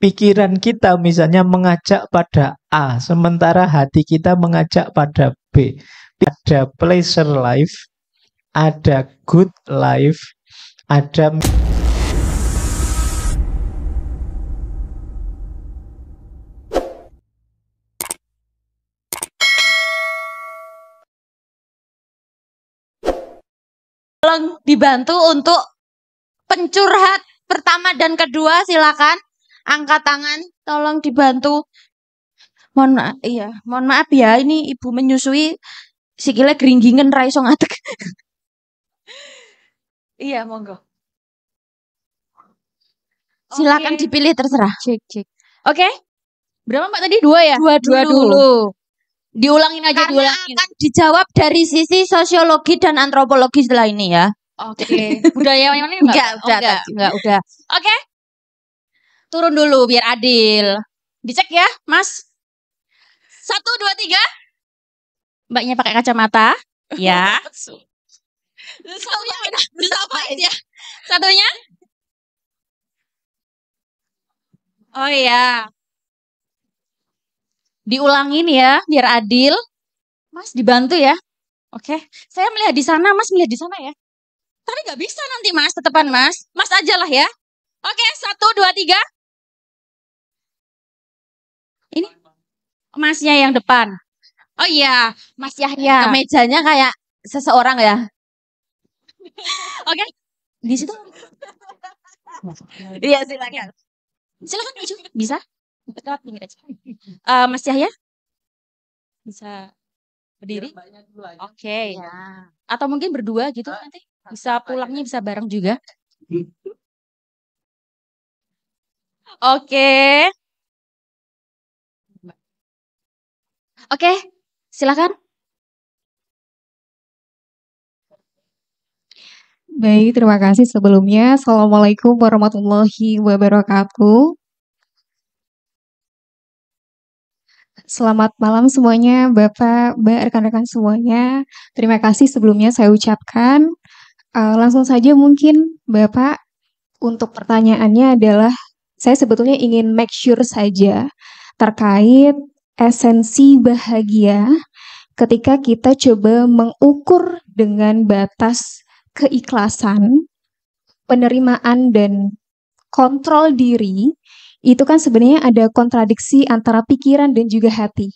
pikiran kita misalnya mengajak pada A, sementara hati kita mengajak pada B. Ada pleasure life, ada good life, ada Tolong dibantu untuk pencurhat pertama dan kedua, silakan angkat tangan, tolong dibantu. Mohon maaf ya, ini ibu menyusui sikile geringgingen ra iso ngadeg. Iya, monggo. Silakan dipilih, terserah. Cek. Oke? Berapa Mbak tadi? 2 ya? Dua dulu. Diulangin aja, Karena akan dijawab dari sisi sosiologi dan antropologi setelah ini ya. Oke. Budaya yang mana Enggak, udah. Oke. Turun dulu biar adil. Dicek ya, Mas. 1, 2, 3. Mbaknya pakai kacamata. Ya. Satunya mana? Bisa apa ya? Satunya? Oh iya. Diulangin ya, biar adil. Mas, dibantu ya. Oke. Saya melihat di sana, Mas melihat di sana ya. Tapi nggak bisa nanti Mas, tetepan Mas. Mas aja lah ya. Oke, 1, 2, 3. Ini Masnya yang depan. Oh iya, Mas Yahya. Kemejanya kayak seseorang ya. Oke. Di situ. Iya, silakan. Silakan maju. Bisa? Dekat pinggir aja. Mas Yahya? Bisa berdiri? Oke. Ya. Atau mungkin berdua gitu nanti. Bisa pulangnya bisa bareng juga. Oke. Oke, silakan. Baik, terima kasih sebelumnya. Assalamualaikum warahmatullahi wabarakatuh. Selamat malam semuanya, Bapak, Mbak, rekan-rekan semuanya. Terima kasih sebelumnya saya ucapkan. Langsung saja mungkin, Bapak, untuk pertanyaannya adalah, saya sebetulnya ingin make sure saja terkait esensi bahagia ketika kita coba mengukur dengan batas keikhlasan, penerimaan, dan kontrol diri, itu kan sebenarnya ada kontradiksi antara pikiran dan juga hati.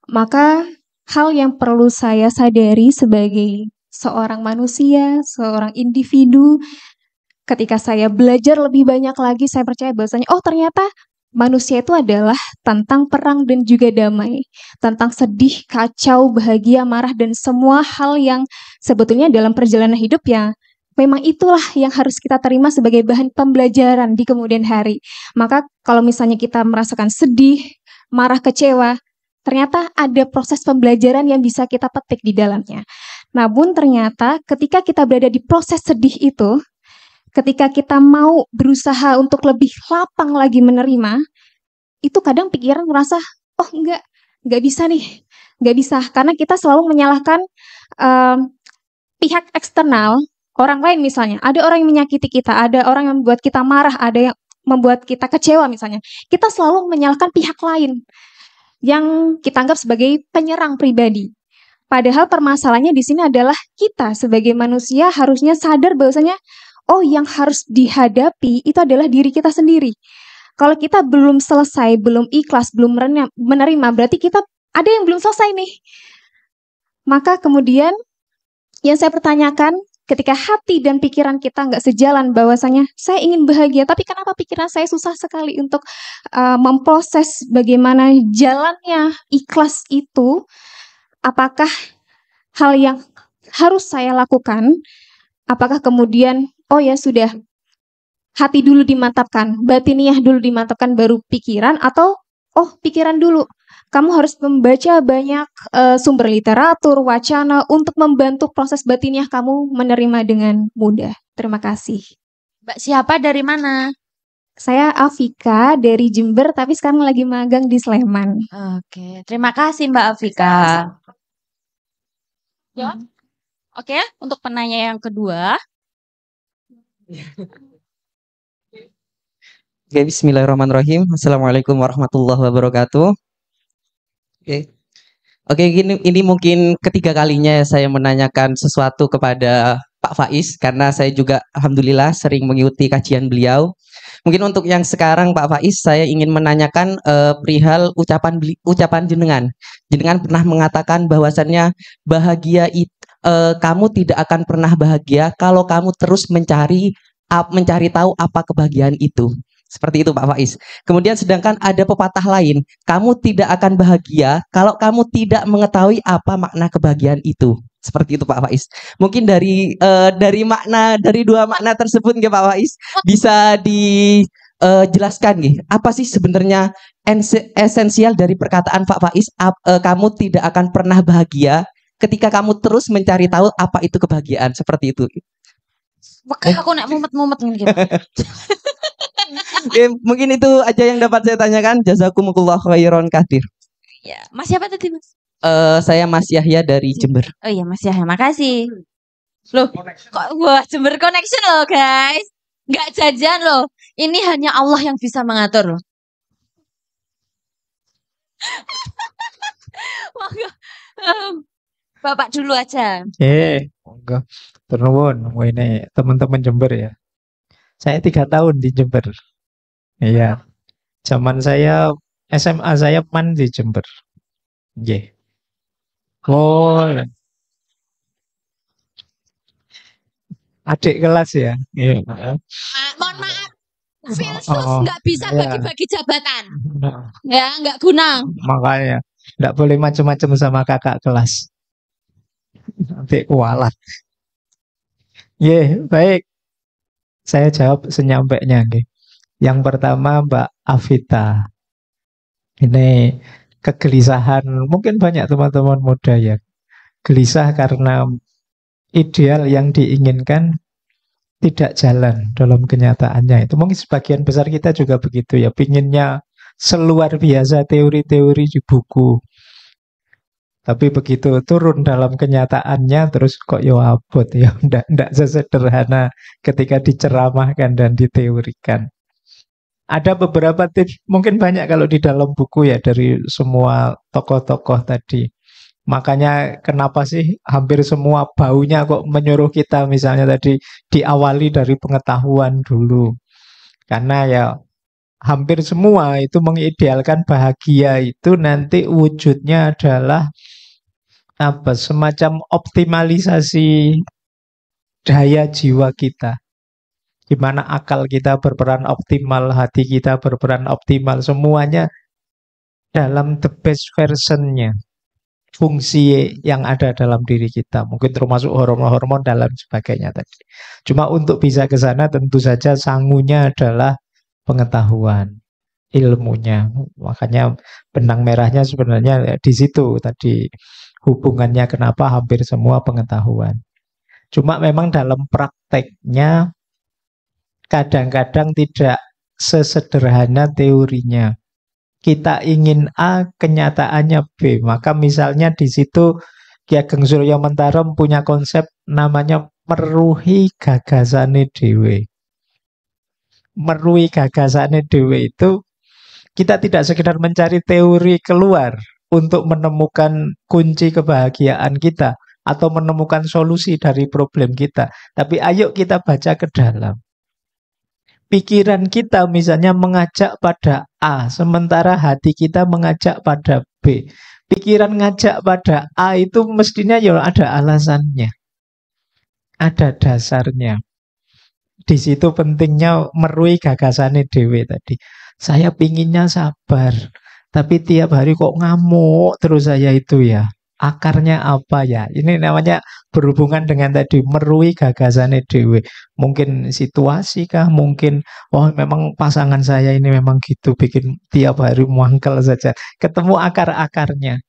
Maka hal yang perlu saya sadari sebagai seorang manusia, seorang individu, ketika saya belajar lebih banyak lagi, saya percaya bahwasanya, oh ternyata manusia itu adalah tentang perang dan juga damai, tentang sedih, kacau, bahagia, marah, dan semua hal yang sebetulnya dalam perjalanan hidup ya, memang itulah yang harus kita terima sebagai bahan pembelajaran di kemudian hari. Maka kalau misalnya kita merasakan sedih, marah, kecewa, ternyata ada proses pembelajaran yang bisa kita petik di dalamnya. Namun ternyata ketika kita berada di proses sedih itu, ketika kita mau berusaha untuk lebih lapang lagi menerima, itu kadang pikiran merasa, oh enggak bisa nih, enggak bisa. Karena kita selalu menyalahkan pihak eksternal, orang lain misalnya. Ada orang yang menyakiti kita, ada orang yang membuat kita marah, ada yang membuat kita kecewa misalnya. Kita selalu menyalahkan pihak lain yang kita anggap sebagai penyerang pribadi. Padahal permasalahannya di sini adalah kita sebagai manusia harusnya sadar bahwasanya, oh yang harus dihadapi itu adalah diri kita sendiri. Kalau kita belum selesai, belum ikhlas, belum menerima, berarti kita ada yang belum selesai nih. Maka kemudian yang saya pertanyakan, ketika hati dan pikiran kita nggak sejalan bahwasanya saya ingin bahagia, tapi kenapa pikiran saya susah sekali untuk memproses bagaimana jalannya ikhlas itu, apakah hal yang harus saya lakukan, apakah kemudian, oh ya sudah, hati dulu dimantapkan, batiniah dulu dimantapkan, baru pikiran, atau oh pikiran dulu. Kamu harus membaca banyak sumber literatur, wacana untuk membantu proses batiniah kamu menerima dengan mudah. Terima kasih. Mbak siapa dari mana? Saya Afika dari Jember, tapi sekarang lagi magang di Sleman. Oke, terima kasih Mbak Afika. Ya. Oke, untuk penanya yang kedua. Oke, bismillahirrahmanirrahim. Assalamualaikum warahmatullahi wabarakatuh. Oke. Oke, ini mungkin ketiga kalinya saya menanyakan sesuatu kepada Pak Faiz karena saya juga alhamdulillah sering mengikuti kajian beliau. Mungkin untuk yang sekarang Pak Faiz saya ingin menanyakan perihal ucapan jenengan. Jenengan pernah mengatakan bahwasannya kamu tidak akan pernah bahagia kalau kamu terus mencari tahu apa kebahagiaan itu. Seperti itu Pak Faiz. Kemudian sedangkan ada pepatah lain, kamu tidak akan bahagia kalau kamu tidak mengetahui apa makna kebahagiaan itu. Seperti itu Pak Faiz. Mungkin dari dua makna tersebut nggih Pak Faiz bisa dijelaskan nggih. Apa sih sebenarnya esensial dari perkataan Pak Faiz, kamu tidak akan pernah bahagia ketika kamu terus mencari tahu apa itu kebahagiaan. Seperti itu. Wekah aku nek mumet-mumet gitu. Oke, mungkin itu aja yang dapat saya tanyakan. Jazakumullah khairan katsir. Ya, Mas siapa tadi, Mas? Saya Mas Yahya dari Jember. Oh iya, Mas Yahya, makasih. Loh, kok wah Jember Connection loh, guys. Nggak jajan loh. Ini hanya Allah yang bisa mengatur loh. Monggo. Bapak dulu aja. Monggo. Turnuwun, ini teman-teman Jember ya. Saya 3 tahun di Jember. Iya. Zaman saya SMA saya man di Jember. Nggih. Oh, adik kelas ya. Iya. Mohon maaf. Filsus Oh, nggak bisa iya. bagi-bagi jabatan. Nah, Ya, nggak guna. makanya enggak boleh macam-macam sama kakak kelas. Nanti kualat. Baik. Saya jawab senyampainya nggih. Yang pertama Mbak Afita. Ini kegelisahan, mungkin banyak teman-teman muda ya. Gelisah karena ideal yang diinginkan tidak jalan dalam kenyataannya. Itu mungkin sebagian besar kita juga begitu ya. Pinginnya seluar biasa teori-teori di buku. Tapi begitu turun dalam kenyataannya terus kok ya abot ya. Ndak sesederhana ketika diceramahkan dan diteorikan. Ada beberapa tips, mungkin banyak kalau di dalam buku ya dari semua tokoh-tokoh tadi. Makanya kenapa sih hampir semua baunya kok menyuruh kita misalnya tadi diawali dari pengetahuan dulu. Karena ya hampir semua itu mengidealkan bahagia itu nanti wujudnya adalah semacam optimalisasi daya jiwa kita. Di mana akal kita berperan optimal, hati kita berperan optimal, semuanya dalam the best version-nya, fungsi yang ada dalam diri kita, mungkin termasuk hormon-hormon dan lain sebagainya tadi. Cuma untuk bisa ke sana tentu saja sangunya adalah pengetahuan, ilmunya. Makanya benang merahnya sebenarnya di situ tadi hubungannya kenapa hampir semua pengetahuan. Cuma memang dalam prakteknya kadang-kadang tidak sesederhana teorinya. Kita ingin A, kenyataannya B. Maka misalnya di situ Ki Ageng Surya Mentarem punya konsep namanya meruhi gagasane dhewe. Meruhi gagasane dhewe itu kita tidak sekedar mencari teori keluar untuk menemukan kunci kebahagiaan kita atau menemukan solusi dari problem kita. Tapi ayo kita baca ke dalam. Pikiran kita misalnya mengajak pada A, sementara hati kita mengajak pada B. Pikiran ngajak pada A itu mestinya ya ada alasannya. Ada dasarnya. Di situ pentingnya meruhi gagasane dhewe tadi. Saya pinginnya sabar, tapi tiap hari kok ngamuk terus saya itu ya. Akarnya apa ya? Ini namanya berhubungan dengan tadi meruhi gagasane dhewe. Mungkin situasi kah? Mungkin memang pasangan saya ini memang gitu bikin tiap hari muangkel saja. Ketemu akar-akarnya.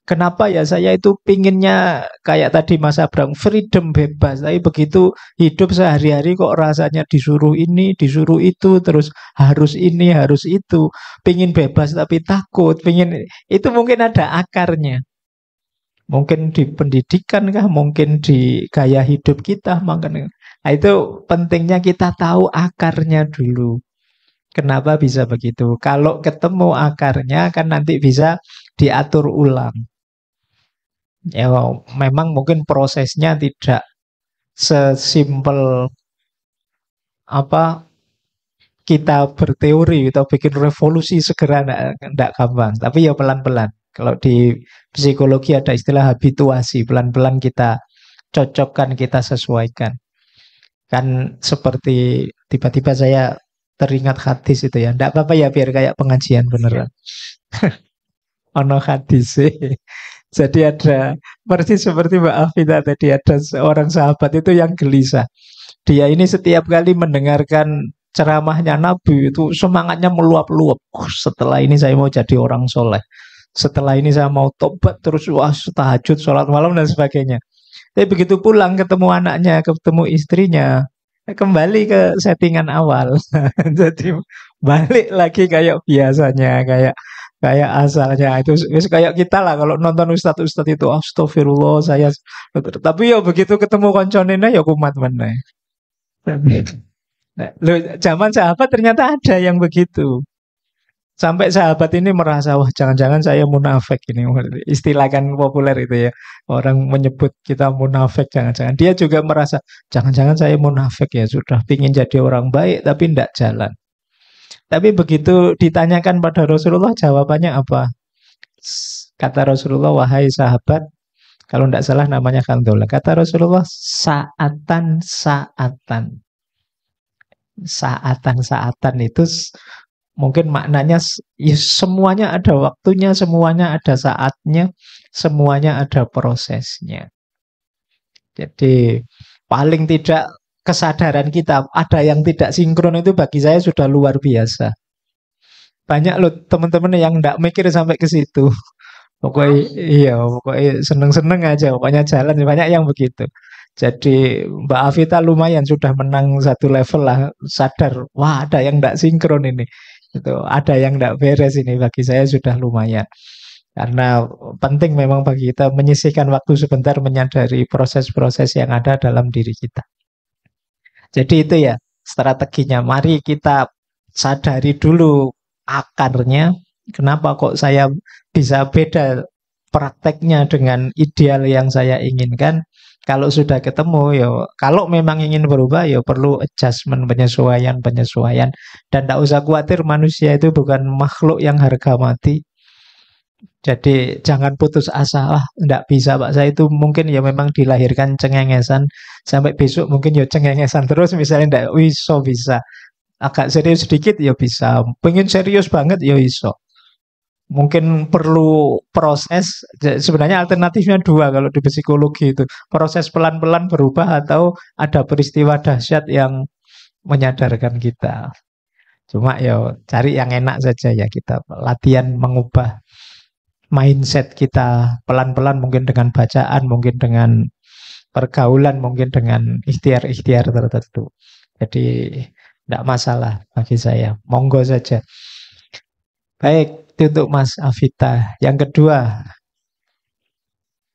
Kenapa ya saya itu pinginnya kayak tadi Mas Abraham freedom bebas, tapi begitu hidup sehari-hari kok rasanya disuruh ini, disuruh itu, terus harus ini, harus itu. Pingin bebas tapi takut, itu mungkin ada akarnya. Mungkin di pendidikan kah, mungkin di gaya hidup kita. Nah, itu pentingnya kita tahu akarnya dulu. Kenapa bisa begitu? Kalau ketemu akarnya kan nanti bisa diatur ulang. Ya memang mungkin prosesnya tidak sesimpel apa kita berteori, kita bikin revolusi segera enggak gampang. Tapi ya pelan-pelan. Kalau di psikologi ada istilah habituasi, pelan-pelan kita cocokkan, kita sesuaikan. Kan seperti tiba-tiba saya teringat hadis itu ya. Enggak apa-apa ya biar kayak pengajian beneran. Ono hadis. Jadi ada persis seperti Mbak Afida tadi, ada seorang sahabat itu yang gelisah. Dia ini setiap kali mendengarkan ceramahnya Nabi itu semangatnya meluap-luap. Setelah ini saya mau jadi orang soleh. Setelah ini saya mau tobat terus wah tahajud, sholat malam dan sebagainya. Tapi begitu pulang ketemu anaknya, ketemu istrinya, kembali ke settingan awal. Jadi balik lagi kayak biasanya, kayak kayak asalnya. Itu kayak kita lah kalau nonton ustadz-ustadz itu astagfirullah saya. Tapi ya begitu ketemu konconena ya kumat meneh. Nah, zaman sahabat ternyata ada yang begitu. Sampai sahabat ini merasa, wah jangan-jangan saya munafik ini. Istilah kan populer itu ya. Orang menyebut kita munafik, jangan-jangan. Dia juga merasa, jangan-jangan saya munafik ya. Sudah pingin jadi orang baik, tapi tidak jalan. Tapi begitu ditanyakan pada Rasulullah, jawabannya apa? Kata Rasulullah, wahai sahabat, kalau tidak salah namanya Khandolah. Kata Rasulullah, saatan-saatan. Saatan-saatan itu mungkin maknanya ya semuanya ada waktunya, semuanya ada saatnya, semuanya ada prosesnya. Jadi paling tidak kesadaran kita ada yang tidak sinkron itu bagi saya sudah luar biasa. Banyak loh teman-teman yang tidak mikir sampai ke situ. Pokoknya iya, pokoknya seneng-seneng aja, pokoknya jalan banyak yang begitu. Jadi Mbak Afita lumayan sudah menang satu level lah, sadar, wah ada yang tidak sinkron ini. Itu ada yang tidak beres ini, bagi saya sudah lumayan. Karena penting memang bagi kita menyisihkan waktu sebentar menyadari proses-proses yang ada dalam diri kita. Jadi itu ya strateginya. Mari kita sadari dulu akarnya. Kenapa kok saya bisa beda prakteknya dengan ideal yang saya inginkan? Kalau sudah ketemu ya, kalau memang ingin berubah ya perlu adjustment, penyesuaian. Dan tidak usah khawatir, manusia itu bukan makhluk yang harga mati. Jadi jangan putus asa, enggak bisa Pak, saya itu mungkin ya memang dilahirkan cengengesan, sampai besok mungkin ya cengengesan terus misalnya enggak bisa. Agak serius sedikit ya bisa, pengen serius banget ya iso. Mungkin perlu proses, sebenarnya alternatifnya dua kalau di psikologi itu. Proses pelan-pelan berubah atau ada peristiwa dahsyat yang menyadarkan kita. Cuma ya cari yang enak saja ya, kita latihan mengubah mindset kita pelan-pelan, mungkin dengan bacaan, mungkin dengan pergaulan, mungkin dengan ikhtiar-ikhtiar tertentu. Jadi tidak masalah bagi saya, monggo saja. Baik, itu untuk Mas Afita. Yang kedua,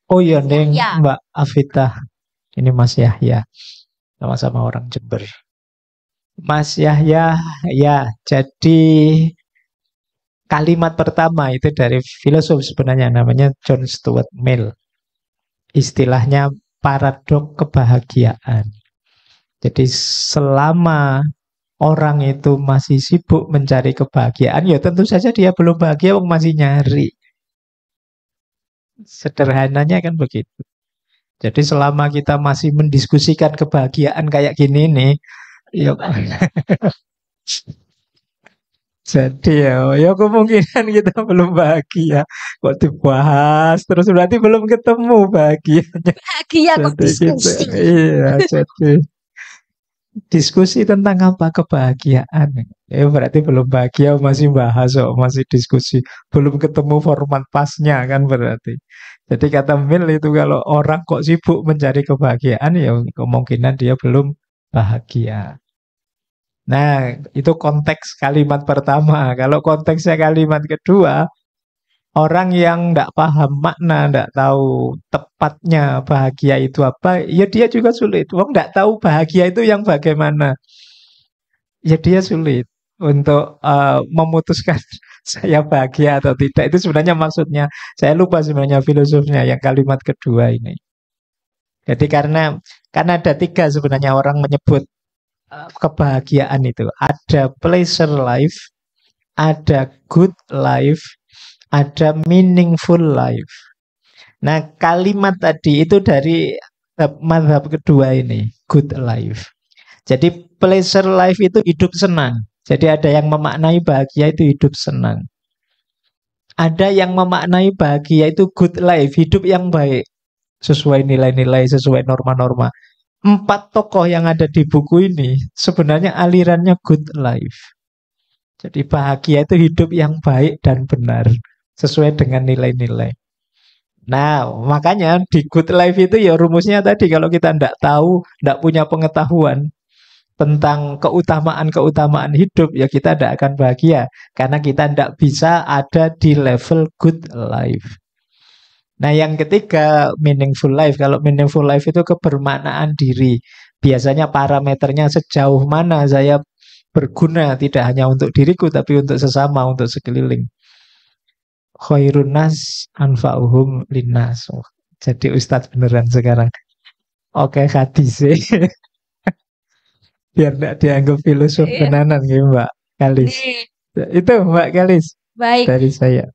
oh iya Neng, Mbak Afita, ini Mas Yahya, sama-sama orang Jember. Mas Yahya, ya jadi kalimat pertama itu dari filosof sebenarnya, namanya John Stuart Mill. Istilahnya paradok kebahagiaan. Jadi selama orang itu masih sibuk mencari kebahagiaan, ya tentu saja dia belum bahagia, wong masih nyari. Sederhananya kan begitu. Jadi selama kita masih mendiskusikan kebahagiaan kayak gini nih, ya jadi ya kemungkinan kita belum bahagia. Kok dibahas terus berarti belum ketemu bahagianya. Bahagia kok Jadi diskusi. iya, jadi diskusi tentang apa kebahagiaan. Ya berarti belum bahagia, masih bahas kok, masih diskusi. Belum ketemu format pasnya kan berarti. Jadi kata Mill itu kalau orang kok sibuk mencari kebahagiaan, ya kemungkinan dia belum bahagia. Nah, itu konteks kalimat pertama. Kalau konteksnya kalimat kedua, orang yang tidak paham makna, tidak tahu tepatnya bahagia itu apa, ya dia juga sulit. Wong tidak tahu bahagia itu yang bagaimana, ya dia sulit. untuk memutuskan saya bahagia atau tidak. Itu sebenarnya maksudnya. Saya lupa sebenarnya filosofnya yang kalimat kedua ini. Jadi karena ada tiga sebenarnya orang menyebut kebahagiaan itu. Ada pleasure life, ada good life, ada meaningful life. Nah, kalimat tadi itu dari mazhab kedua ini, good life. Jadi pleasure life itu hidup senang. Jadi ada yang memaknai bahagia itu hidup senang. Ada yang memaknai bahagia itu good life, hidup yang baik. Sesuai nilai-nilai, sesuai norma-norma. 4 tokoh yang ada di buku ini sebenarnya alirannya good life. Jadi bahagia itu hidup yang baik dan benar. Sesuai dengan nilai-nilai. Nah, makanya di good life itu ya rumusnya tadi. Kalau kita tidak tahu, tidak punya pengetahuan tentang keutamaan-keutamaan hidup, ya kita tidak akan bahagia. Karena kita tidak bisa ada di level good life. Nah, yang ketiga, meaningful life. Kalau meaningful life itu kebermaknaan diri. Biasanya parameternya sejauh mana saya berguna, tidak hanya untuk diriku, tapi untuk sesama, untuk sekeliling. Khairun nas anfa'uhum linnas. Oh, jadi ustadz beneran sekarang. Oke, hadis biar tidak dianggap filosof tenanan gitu, Mbak Kalis. Nih, Itu Mbak Kalis baik. dari saya.